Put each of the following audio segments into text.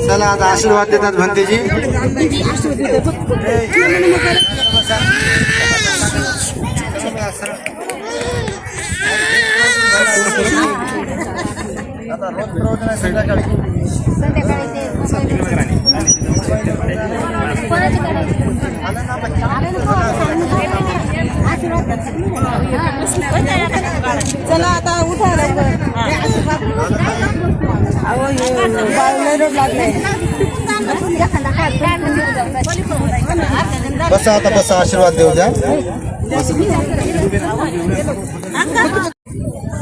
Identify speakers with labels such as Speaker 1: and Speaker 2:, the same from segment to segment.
Speaker 1: चला आता आशीर्वाद देतात भंतेजी. आता रोज प्रवचन आहे संध्याकाळी.
Speaker 2: चला आता उठा
Speaker 1: बसा आता बसा आशीर्वाद देऊ द्या.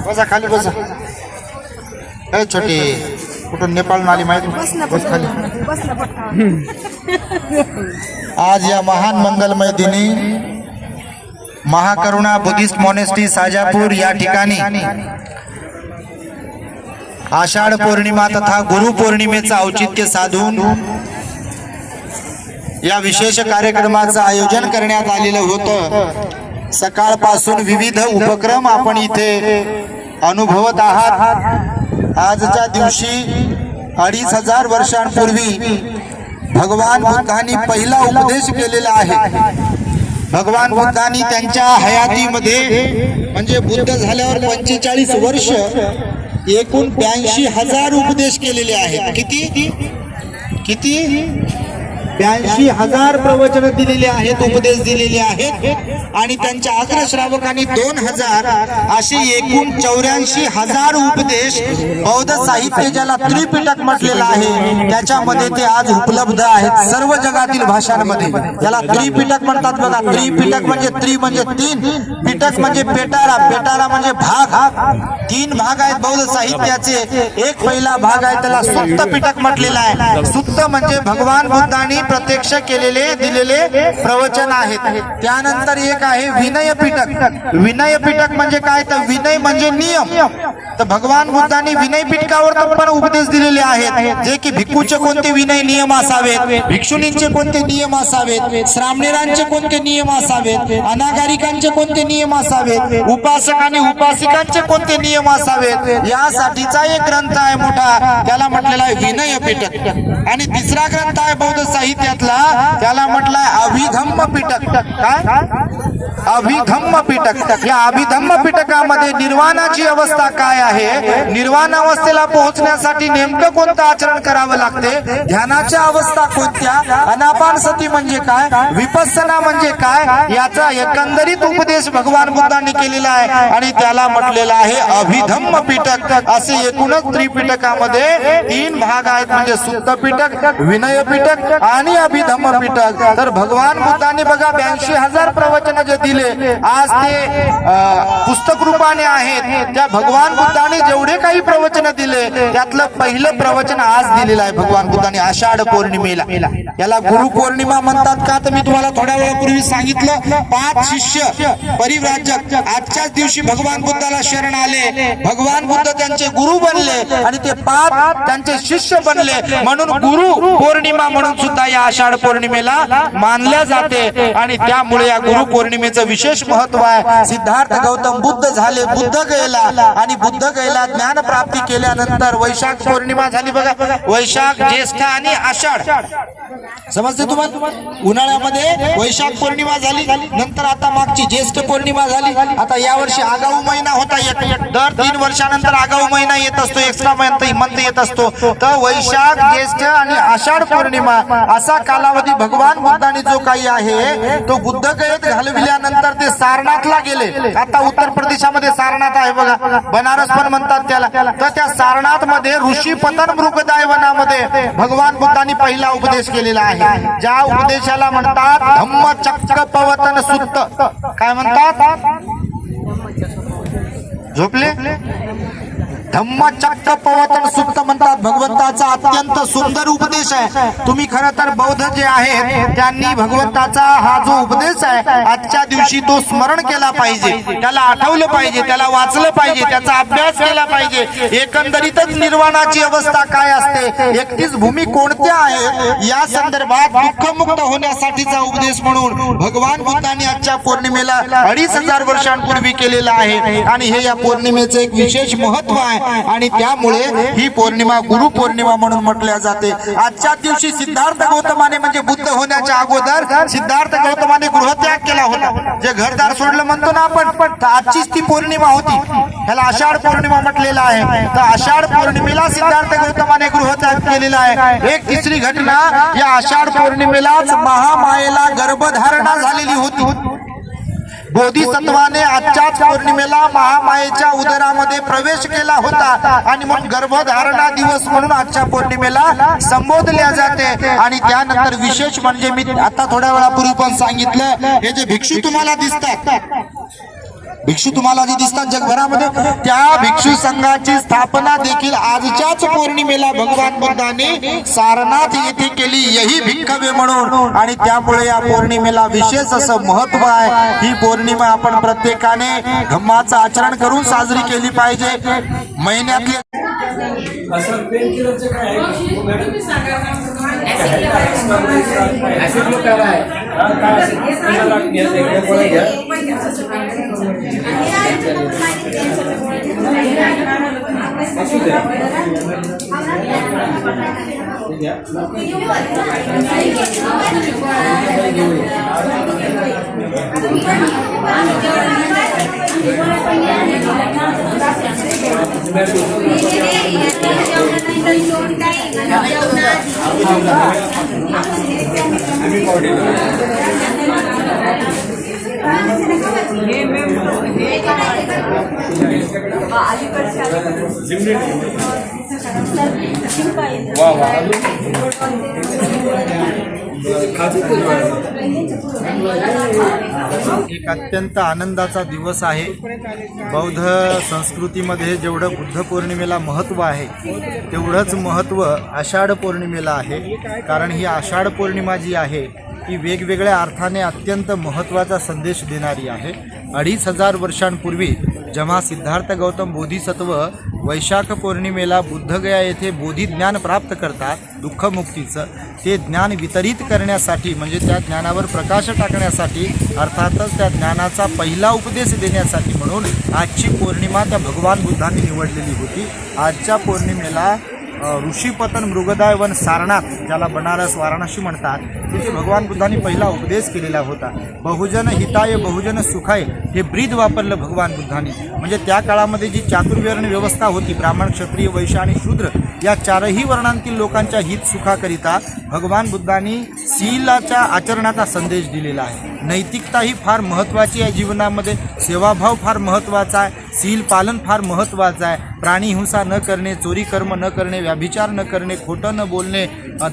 Speaker 1: बसा खाली बसा. ए छोटी कुठून नेपाळ आली माहिती बस खाली. आज या महान मंगलमय दिनी महाकरुणा बुद्धिस्ट मॉनेस्ट्री साजापूर या ठिकाणी आषाढ पौर्णिमा तथा गुरु पौर्णिमेचं औचित्य साधून या विशेष कार्यक्रमाचं आयोजन करण्यात आलेलं होतं. सकाळपासून विविध उपक्रम आपण इथे अनुभवत आहात. आजच्या दिवशी 2500 वर्षांपूर्वी भगवान बुद्धांनी पहिला उपदेश केलेला आहे. भगवान बुद्धांनी त्यांच्या हयातीमध्ये म्हणजे बुद्ध झाल्यावर 45 वर्ष एकूण 82,000 उपदेश केलेले आहेत. किती 82,000 प्रवचन दिलेले आहेत, उपदेश दिलेले आहेत. आणि त्यांच्या अग्रश्रावकांनी 2,000 असे एकूण 84,000 उपदेश बौद्ध साहित्य ज्याला त्रिपिटक म्हटलेलं आहे त्याच्यामध्ये ते आज उपलब्ध आहेत सर्व जगातील भाषांमध्ये. याला त्रिपिटक म्हणतात बघा. त्रिपिटक म्हणजे त्रि म्हणजे 3, पिटक म्हणजे पेटारा, पेटारा म्हणजे भाग. 3 भाग आहेत बौद्ध साहित्याचे. एक पहिला भाग आहे त्याला सुत्त पिटक म्हटलेला आहे. सुत्त म्हणजे भगवान बुद्धांनी प्रत्यक्ष केलेले दिलेले प्रवचन आहेत. त्यानंतर एक आहे विनय पिटक. विनय पिटक म्हणजे काय तर विनय म्हणजे नियम. तर भगवान बुद्धांनी विनय पिटकावर पण उपदेश दिलेले आहेत जे की भिक्खूचे कोणते विनय नियम असावेत, भिक्षुणींचे कोणते नियम असावेत, श्रामणेरांचे कोणते नियम असावेत, अनागारिकांचे कोणते नियम असावेत, उपासक आणि उपासिकांचे कोणते नियम असावेत. यासाठीचा एक ग्रंथ आहे मोठा, त्याला म्हटलेला आहे विनय पिटक. आणि तिसरा ग्रंथ आहे बौद्ध साहित्यातला, त्याला म्हटलाय अभिधम्म पिटक. काय अभिधम्म पिटक. या अभिधम्म पिटकामध्ये निर्वाणाची अवस्था काय आहे, निर्वाण अवस्थेला पोहोचण्यासाठी नेमकं कोणतं आचरण करावं लागते, ध्यानाच्या अवस्था कोणत्या, अनापानसती म्हणजे काय, विपස්සना म्हणजे काय, याचा एकंदरीत उपदेश भगवान बुद्धांनी केलेला आहे. आणि त्याला म्हटलेला आहे अभिधम्म पिटक. असे एकूणच त्रिपिटकामध्ये 3 भाग आहेत म्हणजे सुत्त पिटक, विनय पिटक आणि अभिधम्म पिटक. तर भगवान बुद्धांनी बघा 82,000 प्रवचन जे दिले आज ते पुस्तक रूपाने आहेत. त्या भगवान बुद्धांनी जेवढे काही प्रवचन दिले त्यातलं पहिलं प्रवचन आज दिलेलं आहे भगवान बुद्धांनी आषाढ पौर्णिमेला. याला गुरु पौर्णिमा म्हणतात का तर मी तुम्हाला थोड्या वेळापूर्वी सांगितलं. 5 शिष्य परिव्राजक आजच्याच दिवशी भगवान बुद्धाला शरण आले. भगवान बुद्ध त्यांचे गुरु बनले आणि ते 5 त्यांचे शिष्य बनले. म्हणून गुरु पौर्णिमा म्हणून सुद्धा या आषाढ पौर्णिमेला मानल्या जाते. आणि त्यामुळे या गुरु पौर्णिमेचं विशेष महत्व आहे. सिद्धार्थ गौतम बुद्ध झाले, बुद्ध गयला आणि बुद्ध गयला ज्ञान प्राप्ती केल्यानंतर वैशाख पौर्णिमा झाली बघा. वैशाख, ज्येष्ठ आणि आषाढ समजते तुम्हाला. उन्हाळ्यामध्ये वैशाख पौर्णिमा झाली, नंतर आता मागची ज्येष्ठ पौर्णिमा झाली. आता यावर्षी आगाऊ महिना होता. दर 3 वर्षानंतर आगाऊ महिना येत असतो, एक्स्ट्रा मंथ येत असतो. तर वैशाख, ज्येष्ठ आणि आषाढ पौर्णिमा असा कालावधी भगवान बुद्धांनी जो काही आहे तो बुद्ध गयेत घालविल्यानंतर ते सारनाथला गेले. आता उत्तर प्रदेशामध्ये सारनाथ आहे बघा, बनारस पण म्हणतात त्याला. तर त्या सारनाथ मध्ये ऋषी पतन मृगदाय वनामध्ये भगवान बुद्धांनी पहिला उपदेश केलेला आहे. ज्या उपदेशाला म्हणतात धम्मचक्र पवतन सुत्त. काय म्हणतात? झोपले? धम्मचक्र पवतन सुत्त म्हणतात. भगवंताचा अत्यंत सुंदर उपदेश आहे. तुम्ही खरं तर बौद्ध जे आहेत त्यांनी भगवंताचा हा जो उपदेश आहे आजच्या दिवशी तो स्मरण केला पाहिजे, त्याला आठवलं पाहिजे, त्याला वाचलं पाहिजे, त्याचा अभ्यास केला पाहिजे. एकंदरीतच निर्वाणाची अवस्था काय असते, 31 भूमी कोणत्या आहेत या संदर्भात दुःखमुक्त होण्यासाठीचा उपदेश म्हणून भगवान बुद्धांनी आजच्या पौर्णिमेला 2500 वर्षांपूर्वी केलेला आहे. आणि हे या पौर्णिमेचं एक विशेष महत्व आहे. आणि त्यामुळे ही पौर्णिमा गुरु पौर्णिमा म्हणून म्हटल्या जाते. आजच्या दिवशी सिद्धार्थ गौतमाने म्हणजे बुद्ध होण्याच्या अगोदर सिद्धार्थ गौतमाने गृहत्याग केला होता. जे घरदार सोडलं म्हणतो ना आपण, तर आजचीच ती पौर्णिमा होती. ह्याला आषाढ पौर्णिमा म्हटलेला आहे. तर आषाढ पौर्णिमेला सिद्धार्थ गौतमाने गृहत्याग केलेला आहे. एक तिसरी घटना, या आषाढ पौर्णिमेलाच महामायेला गर्भधारणा झालेली होती. बोधिसत्वाने आजच्याच पौर्णिमेला महामायेच्या उदरामध्ये प्रवेश केला होता आणि मग गर्भधारणा दिवस म्हणून आजच्या पौर्णिमेला संबोधल्या जाते. आणि त्यानंतर विशेष म्हणजे मी आता थोड्या वेळापूर्वी पण सांगितलं, हे जे भिक्षू तुम्हाला दिसतात, भिक्षू तुम्हाला जे दिसतात जगभरामध्ये, त्या भिक्षू संघाची स्थापना देखील आजच्याच पौर्णिमेला भगवान बुद्धाने सारनाथ येथे केली, यही भिक्खवे म्हणून. आणि त्यामुळे या पौर्णिमेला विशेष असं महत्व आहे. ही पौर्णिमा आपण प्रत्येकाने धम्माचं आचरण करून साजरी केली पाहिजे. महिन्यातली एक अत्यंत आनंदाचा दिवस आहे. बौद्ध संस्कृतीमध्ये जेवढं बुद्ध पौर्णिमेला महत्त्व आहे तेवढंच महत्त्व आषाढ पौर्णिमेला आहे. कारण ही आषाढ पौर्णिमा जी आहे ही वेगवेगळ्या अर्थाने अत्यंत महत्त्वाचा संदेश देणारी आहे. 2500 वर्षांपूर्वी जेव्हा सिद्धार्थ गौतम बोधिसत्व वैशाख पौर्णिमेला बुद्धगया येथे बोधिज्ञान प्राप्त करतात, दुःखमुक्तीचं, ते ज्ञान वितरित करण्यासाठी म्हणजे त्या ज्ञानावर प्रकाश टाकण्यासाठी, अर्थातच त्या ज्ञानाचा पहिला उपदेश देण्यासाठी म्हणून आजची पौर्णिमा त्या भगवान बुद्धांनी निवडलेली होती. आजच्या पौर्णिमेला ऋषीपतन मृगदाय वन सारनाथ, ज्याला बनारस वाराणसी म्हणतात, तिथे भगवान बुद्धांनी पहिला उपदेश केलेला होता. बहुजन हिताय बहुजन सुखाय हे ब्रीद वापरलं भगवान बुद्धांनी. म्हणजे त्या काळामध्ये जी चातुर्वर्ण व्यवस्था होती, ब्राह्मण, क्षत्रिय, वैश्य आणि शूद्र या चारही वर्णांतील लोकांच्या हित सुखाकरिता भगवान बुद्धांनी शीलाच्या आचरणाचा संदेश दिलेला आहे. नैतिकता ही फार महत्त्वाची आहे जीवनामध्ये, सेवाभाव फार महत्त्वाचा आहे, शील पालन फार महत्त्वाचं आहे. प्राणी हिंसा न करणे, चोरी कर्म न करणे, व्याभिचार न करणे, खोटं न बोलणे,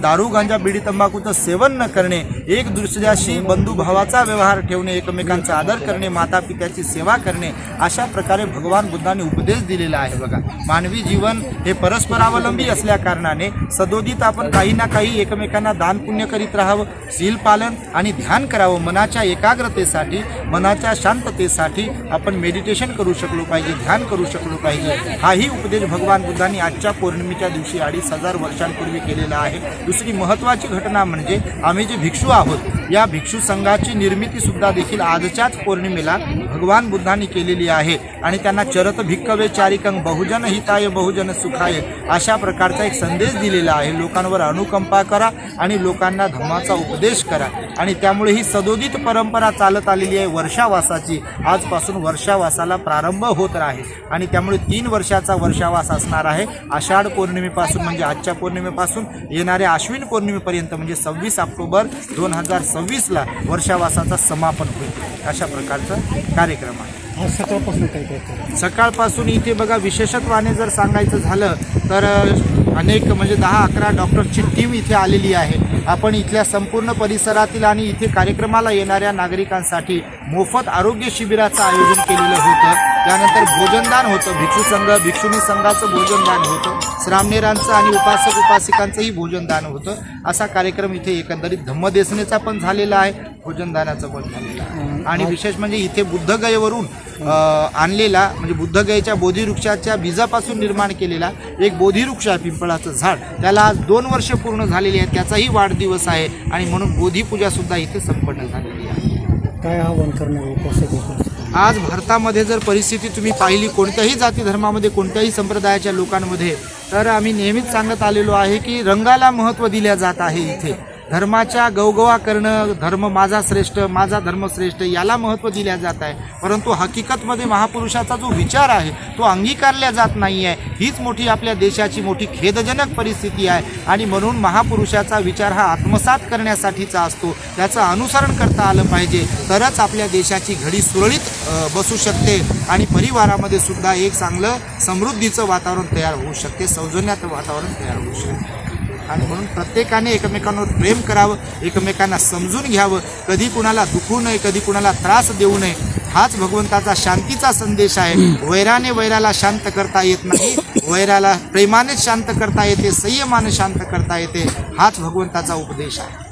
Speaker 1: दारू गांजा बिडी तंबाखूचं सेवन न करणे, एक दुसऱ्याशी बंधुभावाचा व्यवहार ठेवणे, एकमेकांचा आदर करणे, माता पित्याची सेवा करणे, अशा प्रकारे भगवान बुद्धांनी उपदेश दिलेला आहे. बघा, मानवी जीवन हे परस्परावलंबी असल्या कारणाने सदोदित आपण काही ना काही एकमेकांना दान पुण्य करीत राहावं, शील पालन आणि ध्यान करावं. मनाच्या एकाग्रतेसाठी, मनाच्या शांततेसाठी आपण मेडिटेशन करू शकलो पाहिजे, ध्यान करू शकलो पाहिजे. हाही उपदेश भगवान बुद्धांनी आजच्या पौर्णिमेच्या दिवशी 2500 वर्षांपूर्वी केलेला आहे. दुसरी महत्त्वाची घटना म्हणजे आम्ही जे भिक्षू आहोत, या भिक्षू संघाची निर्मिती सुद्धा देखील आजच्याच पौर्णिमेला भगवान बुद्धांनी केलेली आहे. आणि त्यांना चरत भिक्खवे चारिकं बहुजन हिताय बहुजन सुखाय अशा प्रकारचा एक संदेश दिलेला आहे. लोकांवर अनुकंपा करा आणि लोकांना धम्माचा उपदेश करा. आणि त्यामुळे ही सदोदित परंपरा चालत आलेली आहे वर्षावासाची. आजपासून वर्षावासाला प्रारंभ होत आहे आणि त्यामुळे 3 वर्षाचा वर्षावास असणार आहे. आषाढ पौर्णिमेपासून म्हणजे आजच्या पौर्णिमेपासून येणाऱ्या आश्विन पौर्णिमेपर्यंत म्हणजे 26 ऑक्टोबर 2026ला वर्षावासाचा समापन होईल. अशा प्रकारचा कार्यक्रम आहे. सकाळपासून इथे बघा, विशेषत्वाने जर सांगायचं झालं तर अनेक म्हणजे 10-11 डॉक्टरची टीम इथे आलेली आहे. आपण इथल्या संपूर्ण परिसरातील आणि इथे कार्यक्रमाला येणाऱ्या नागरिकांसाठी मोफत आरोग्य शिबिराचं आयोजन केलेलं होतं. त्यानंतर भोजनदान होतं, भिक्षू संघ भिक्षुणी संघाचं भोजनदान होतं, श्रामणेरांचं आणि उपासक उपासिकांचंही भोजनदान होतं. असा कार्यक्रम इथे एकंदरीत धम्मदेसनेचा पण झालेला आहे, भोजनदानाचं पण झालेलं आहे. आणि विशेष म्हणजे इथे बुद्धगयेवरून आणलेला म्हणजे बुद्धगयेच्या बोधिवृक्षाच्या बीजापासून निर्माण केलेला एक बोधिवृक्ष आहे, पिंपळाचं झाड, त्याला आज 2 वर्ष पूर्ण झालेली आहे. त्याचाही वाढदिवस आहे आणि म्हणून बोधिपूजा सुद्धा इथे संपन्न झालेली आहे.
Speaker 3: काय आवाहन करणार
Speaker 1: आज भारतामध्ये जर परिस्थिती तुम्ही पाहिली कोणत्याही जाती धर्मामध्ये कोणत्याही संप्रदायाच्या लोकांमध्ये, तर आम्ही नेहमीच सांगत आलेलो आहे की रंगाला महत्त्व दिल्या जात आहे. इथे धर्माच्या गवगवा करणं, धर्म माझा श्रेष्ठ, माझा धर्म श्रेष्ठ, याला महत्त्व दिल्या जात आहे. परंतु हकीकतमध्ये महापुरुषाचा जो विचार आहे तो अंगीकारला जात नाही आहे. हीच मोठी आपल्या देशाची मोठी खेदजनक परिस्थिती आहे. आणि म्हणून महापुरुषाचा विचार हा आत्मसात करण्यासाठीचा असतो, त्याचं अनुसरण करता आलं पाहिजे, तरच आपल्या देशाची घडी सुरळीत बसू शकते आणि परिवारामध्ये सुद्धा एक चांगलं समृद्धीचं वातावरण तयार होऊ शकते, सौजन्याचं वातावरण तयार होऊ शकते. आणि म्हणून प्रत्येकाने एकमेकांवर प्रेम करावं, एकमेकांना समजून घ्यावं, कधी कुणाला दुखवू नये, कधी कुणाला त्रास देऊ नये. हाच भगवंताचा शांतीचा संदेश आहे. वैराने वैराला शांत करता येत नाही, वैराला प्रेमानेच शांत करता येते, संयमाने शांत करता येते. हाच भगवंताचा उपदेश आहे.